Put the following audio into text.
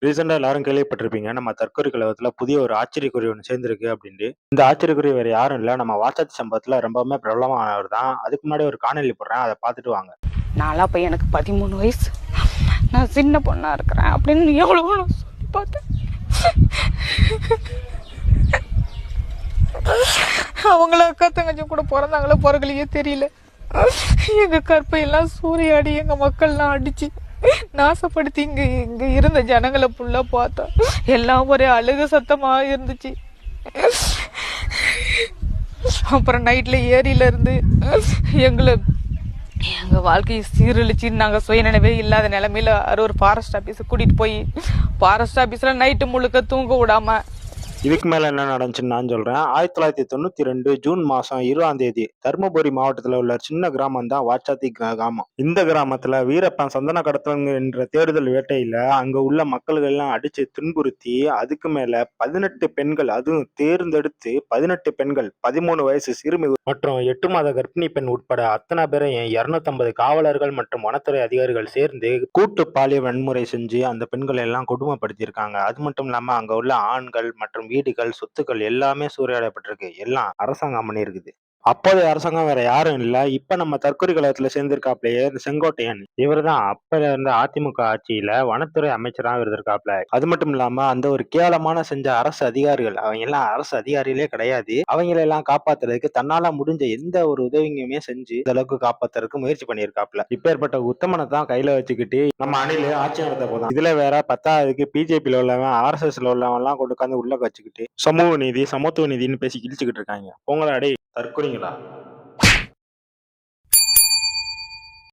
ரீசெண்டா எல்லாரும் கேள்விப்பட்டிருப்பீங்க. நம்ம தற்கொலை கழகத்துல புதிய ஒரு ஆச்சரியக்குறி ஒண்ணு சேர்ந்திருக்கு அப்டின்ட்டு. இந்த ஆச்சரியக்குறி வேற யாரும் இல்ல. நம்ம வாட்ஸ்அப் சம்பவத்துல ரொம்பவுமே பிரபலமானவர் தான். அதுக்கு முன்னாடி ஒரு காணொளி போடுறேன். அத பார்த்துட்டு வாங்க. நான்லாம் அப்ப எனக்கு 13 வயசு. நான் சின்ன பொண்ணா இருக்கிறேன் அப்படின்னு எவ்வளவோ நான் சொல்லி பார்த்தேன். அவங்கள அக்கா தங்கச்சி கூட பிறந்தாங்களோ பிறகுலையே தெரியல. எங்க கற்பையெல்லாம் சூறையாடி எங்க மக்கள்லாம் அடிச்சு நாசப்படுத்தி இங்க இங்க இருந்த ஜனங்களை ஃபுல்லா பார்த்தா எல்லாம் ஒரே அழுக சத்தமா இருந்துச்சு. அப்புறம் நைட்ல ஏரியில இருந்து எங்க வாழ்க்கையை சீரழிச்சு நாங்க சுயநினைவே இல்லாத நிலைமையில ஒரு ஃபாரஸ்ட் ஆபீஸ் கூட்டிட்டு போய் ஃபாரஸ்ட் ஆபீஸ்ல நைட்டு முழுக்க தூங்க விடாம. இதுக்கு மேல என்ன நடந்துச்சுன்னு நான் சொல்றேன். 1992 ஜூன் மாசம் 20ஆம் தேதி தர்மபுரி மாவட்டத்துல உள்ள சின்ன கிராமம் தான் வாச்சாத்தி கிராமம். இந்த கிராமத்துல வீரப்பன் சந்தன கடத்தல் என்ற தேடுதல் வேட்டையில அங்க உள்ள மக்கள்கள் எல்லாம் அடிச்சு துன்புறுத்தி அதுக்கு மேல 18 பெண்கள், அதுவும் தேர்ந்தெடுத்து 18 பெண்கள், 13 வயசு சிறுமி மற்றும் 8 மாத கர்ப்பிணி பெண் உட்பட அத்தனை பேரையும் 250 காவலர்கள் மற்றும் வனத்துறை அதிகாரிகள் சேர்ந்து கூட்டு பாலியல் வன்முறை செஞ்சு அந்த பெண்களை எல்லாம் கொடுமைப்படுத்தியிருக்காங்க. அது மட்டும் இல்லாம அங்க உள்ள ஆண்கள் மற்றும் வீடுகள், சொத்துக்கள் எல்லாமே சூறையாடப்பட்டிருக்கு. எல்லாம் அரசாங்கம் பண்ணியிருக்குது. அப்போதைய அரசாங்கம் வேற யாரும் இல்ல. இப்ப நம்ம தற்கொலை கழகத்துல சேர்ந்திருக்காப்லயே இந்த செங்கோட்டையன். இவர்தான் அப்ப இருந்த அதிமுக ஆட்சியில வனத்துறை அமைச்சரா இருந்திருக்காப்ல. அது மட்டும் இல்லாம அந்த ஒரு கேவலமான செஞ்ச அரசு அதிகாரிகள், அவங்க எல்லாம் அரசு அதிகாரிகளே கிடையாது. அவங்களை எல்லாம் காப்பாத்துறதுக்கு தன்னால முடிஞ்ச எந்த ஒரு உதவியுமே செஞ்சு இந்த அளவுக்கு காப்பாத்துறதுக்கு முயற்சி பண்ணியிருக்காப்ல. இப்பேற்பட்ட உத்தமனை தான் கையில வச்சுக்கிட்டு நம்ம அணில ஆட்சி நடத்த போதும். இதுல வேற பத்தாவதுக்கு பிஜேபியில உள்ளவன், ஆர்எஸ்எஸ்ல உள்ளவன் எல்லாம் கொண்டு உட்காந்து உள்ள வச்சுக்கிட்டு சமூக நீதி, சமத்துவ நீதினு பேசி கிழிச்சுக்கிட்டு இருக்காங்க. உங்களா டேய் தற்கொலைங்களா?